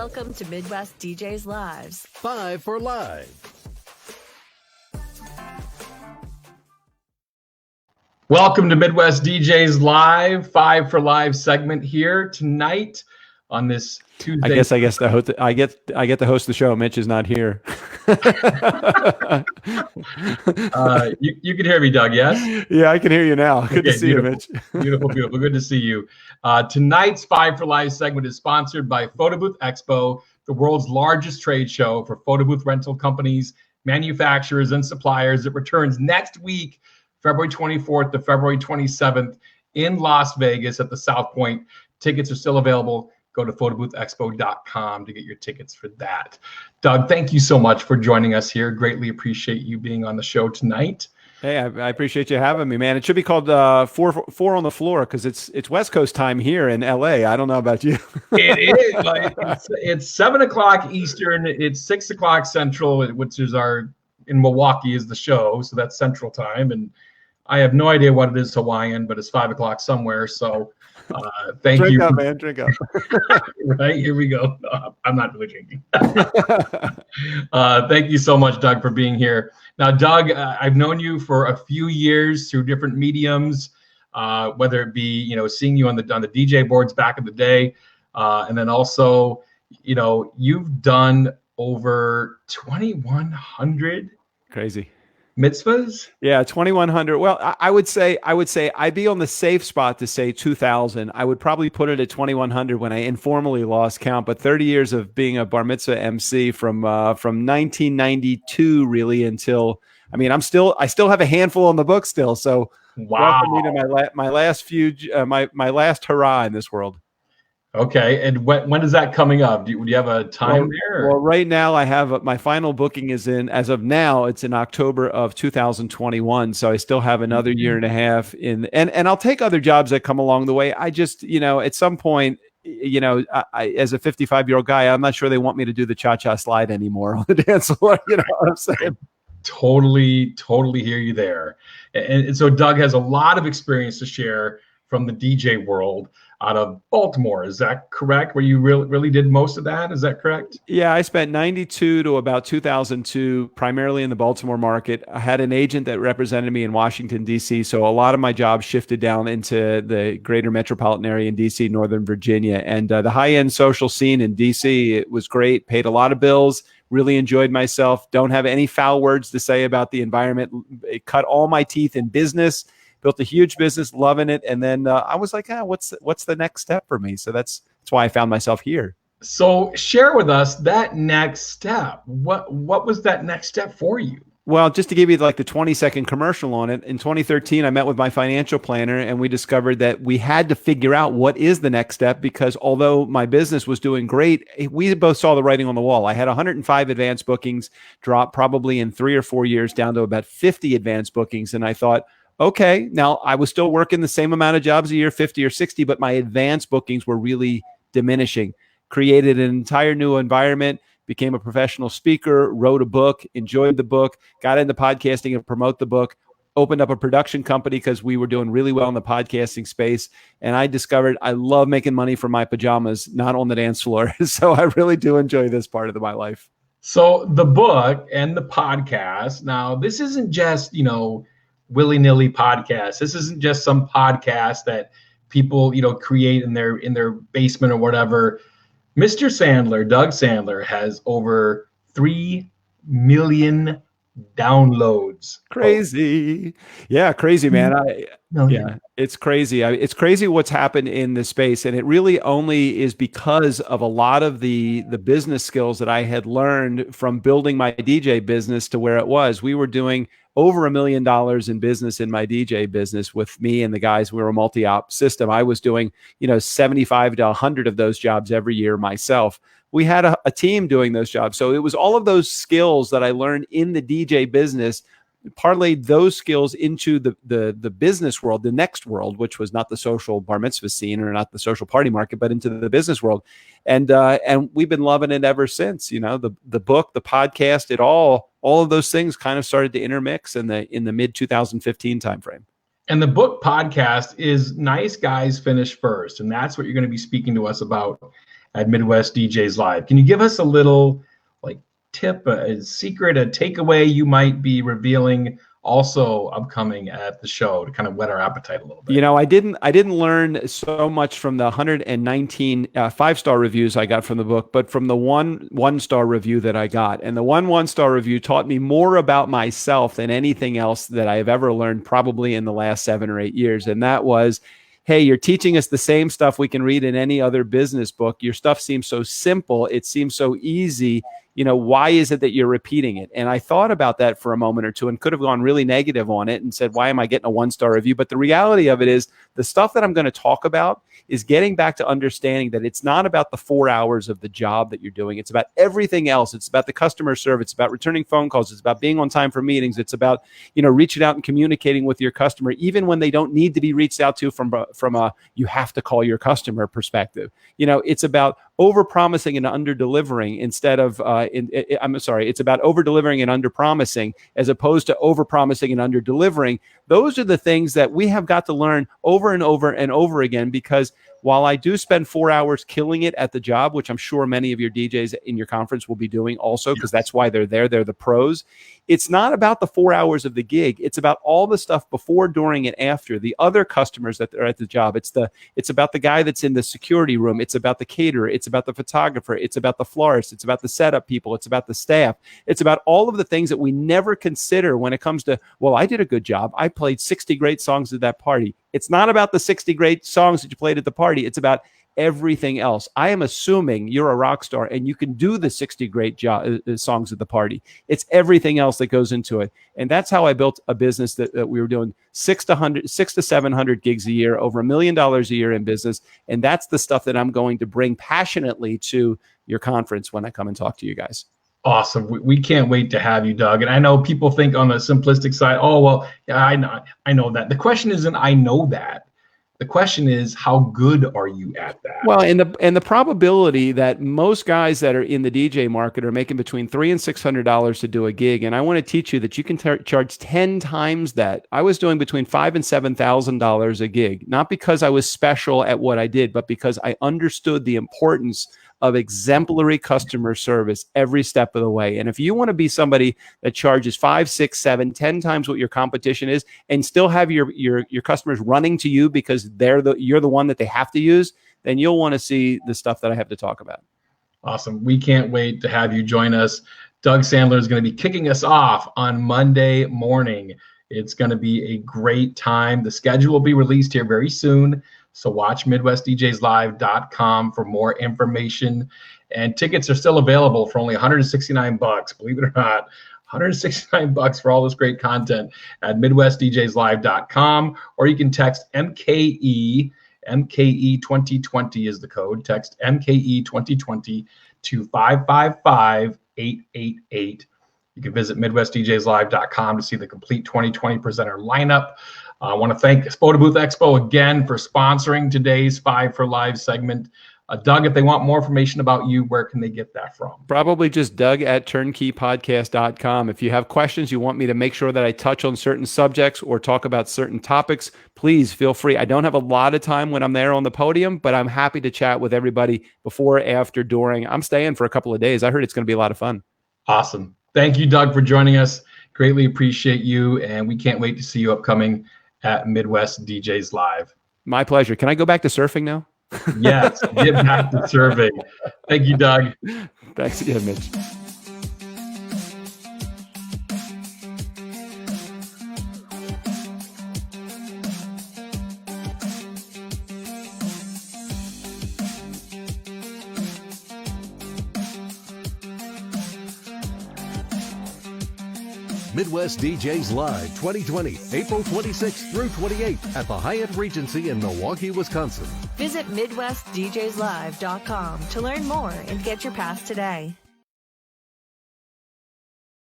Welcome to Midwest DJs Live's 5 for Live. Welcome to Midwest DJs Live, 5 for Live segment here tonight on this Tuesday. I get to host the show. Mitch is not here. You can hear me, Doug, yes? Yeah, I can hear you now. Good to see beautiful. you, Mitch. Beautiful. Good to see you. Tonight's 5 for Live segment is sponsored by Photo Booth Expo, the world's largest trade show for photo booth rental companies, manufacturers, and suppliers. It returns next week, February 24th to February 27th in Las Vegas at the South Point. Tickets are still available. Go to photoboothexpo.com to get your tickets for that. Doug, thank you so much for joining us here. Greatly appreciate you being on the show tonight. Hey, I appreciate you having me, man. It should be called four on the floor because it's West Coast time here in LA. I don't know about you. It is. It's 7 o'clock Eastern. It's 6 o'clock Central, which is in Milwaukee is the show. So that's Central time. And I have no idea what it is Hawaiian, but it's 5 o'clock somewhere. So thank you. Drink up, man. Drink up. Right, here we go. No, I'm not really drinking. Thank you so much, Doug, for being here. Now, Doug, I've known you for a few years through different mediums, whether it be, seeing you on the DJ boards back in the day. And then also, you've done over 2,100 crazy mitzvahs. Yeah, 2,100. Well, I would say I'd be on the safe spot to say 2,000. I would probably put it at 2,100 when I informally lost count. But 30 years of being a bar mitzvah MC from 1992 really until I still have a handful on the book still. So wow, welcome me to my last few my last hurrah in this world. Okay, and when is that coming up? Do you have a time there? Well, right now I have my final booking is as of now, it's in October of 2021. So I still have another year and a half and I'll take other jobs that come along the way. I just, at some point, I, as a 55-year-old guy, I'm not sure they want me to do the cha-cha slide anymore on the dance floor. You know what I'm saying? Totally hear you there. And so Doug has a lot of experience to share from the DJ world out of Baltimore. Is that correct? Where you really did most of that? Is that correct? Yeah, I spent 92 to about 2002, primarily in the Baltimore market. I had an agent that represented me in Washington, D.C., so a lot of my jobs shifted down into the greater metropolitan area in D.C., Northern Virginia. And the high-end social scene in D.C., it was great, paid a lot of bills, really enjoyed myself, don't have any foul words to say about the environment. It cut all my teeth in business. Built a huge business, loving it, and then I was like, what's the next step for me? So that's why I found myself here. So share with us that next step. What was that next step for you? Well, just to give you the 20-second commercial on it, in 2013, I met with my financial planner, and we discovered that we had to figure out what is the next step because although my business was doing great, we both saw the writing on the wall. I had 105 advanced bookings, drop probably in 3 or 4 years down to about 50 advanced bookings, and I thought, okay, now I was still working the same amount of jobs a year, 50 or 60, but my advanced bookings were really diminishing. Created an entire new environment, became a professional speaker, wrote a book, enjoyed the book, got into podcasting and promote the book, opened up a production company because we were doing really well in the podcasting space. And I discovered I love making money from my pajamas, not on the dance floor. So I really do enjoy this part of my life. So the book and the podcast, now this isn't just, willy-nilly podcast. This isn't just some podcast that people, create in their basement or whatever. Mr. Sandler, Doug Sandler, has over 3 million downloads. Crazy. Yeah, crazy, man. It's crazy. It's crazy what's happened in this space. And it really only is because of a lot of the business skills that I had learned from building my DJ business to where it was. We were doing over $1 million in business in my DJ business with me and the guys. We were a multi-op system. I was doing, 75 to 100 of those jobs every year myself. We had a team doing those jobs. So it was all of those skills that I learned in the DJ business, parlayed those skills into the business world, the next world, which was not the social bar mitzvah scene or not the social party market, but into the business world. And we've been loving it ever since. The book, the podcast, it all of those things kind of started to intermix in the mid 2015 timeframe. And the book podcast is Nice Guys Finish First. And that's what you're going to be speaking to us about at Midwest DJs Live. Can you give us a little like tip, a secret, a takeaway you might be revealing also upcoming at the show to kind of whet our appetite a little bit? You know, I didn't learn so much from the 119 5-star reviews I got from the book, but from the one-star review that I got. And the one-star review taught me more about myself than anything else that I have ever learned probably in the last 7 or 8 years. And that was, hey, you're teaching us the same stuff we can read in any other business book. Your stuff seems so simple. It seems so easy. You know, why is it that you're repeating it? And I thought about that for a moment or two and could have gone really negative on it and said, why am I getting a 1-star review? But the reality of it is the stuff that I'm going to talk about is getting back to understanding that it's not about the 4 hours of the job that you're doing. It's about everything else. It's about the customer service. It's about returning phone calls. It's about being on time for meetings. It's about, you know, reaching out and communicating with your customer, even when they don't need to be reached out to from a you have to call your customer perspective. You know, it's about over-promising and under-delivering instead of, it's about over-delivering and under-promising as opposed to over-promising and under-delivering. Those are the things that we have got to learn over and over and over again, because while I do spend 4 hours killing it at the job, which I'm sure many of your DJs in your conference will be doing also, because that's why they're there. They're the pros. It's not about the 4 hours of the gig. It's about all the stuff before, during, and after, the other customers that are at the job. It's about the guy that's in the security room. It's about the caterer. It's about the photographer. It's about the florist. It's about the setup people. It's about the staff. It's about all of the things that we never consider when it comes to, well, I did a good job. I played 60 great songs at that party. It's not about the 60 great songs that you played at the party. It's about everything else. I am assuming you're a rock star and you can do the 60 great songs at the party. It's everything else that goes into it. And that's how I built a business that we were doing 600 to 700 gigs a year, over $1 million a year in business. And that's the stuff that I'm going to bring passionately to your conference when I come and talk to you guys. Awesome. We can't wait to have you, Doug. And I know people think on the simplistic side, oh, well, yeah, I know that. The question isn't, I know that. The question is, how good are you at that? Well, and the probability that most guys that are in the DJ market are making between $300 and $600 to do a gig, and I want to teach you that you can charge 10 times that. I was doing between $5,000 and $7,000 a gig, not because I was special at what I did, but because I understood the importance of exemplary customer service every step of the way. And if you want to be somebody that charges 5, 6, 7, 10 times what your competition is, and still have your customers running to you because you're the one that they have to use, then you'll want to see the stuff that I have to talk about. Awesome. We can't wait to have you join us. Doug Sandler is going to be kicking us off on Monday morning. It's going to be a great time. The schedule will be released here very soon. So watch MidwestDJsLive.com for more information. And tickets are still available for only $169. Believe it or not, $169 for all this great content at MidwestDJsLive.com. Or you can text MKE 2020 is the code. Text MKE 2020 to 555-888. You can visit MidwestDJsLive.com to see the complete 2020 presenter lineup. I want to thank Photo Booth Expo again for sponsoring today's 5 for Live segment. Doug, if they want more information about you, where can they get that from? Probably just Doug@turnkeypodcast.com. If you have questions, you want me to make sure that I touch on certain subjects or talk about certain topics, please feel free. I don't have a lot of time when I'm there on the podium, but I'm happy to chat with everybody before, after, during. I'm staying for a couple of days. I heard it's going to be a lot of fun. Awesome. Thank you, Doug, for joining us. Greatly appreciate you, and we can't wait to see you upcoming at Midwest DJs Live. My pleasure. Can I go back to surfing now? Yes, get back to surfing. Thank you, Doug. Thanks again, Mitch. Midwest DJs Live 2020, April 26th through 28th at the Hyatt Regency in Milwaukee, Wisconsin. Visit MidwestDJsLive.com to learn more and get your pass today.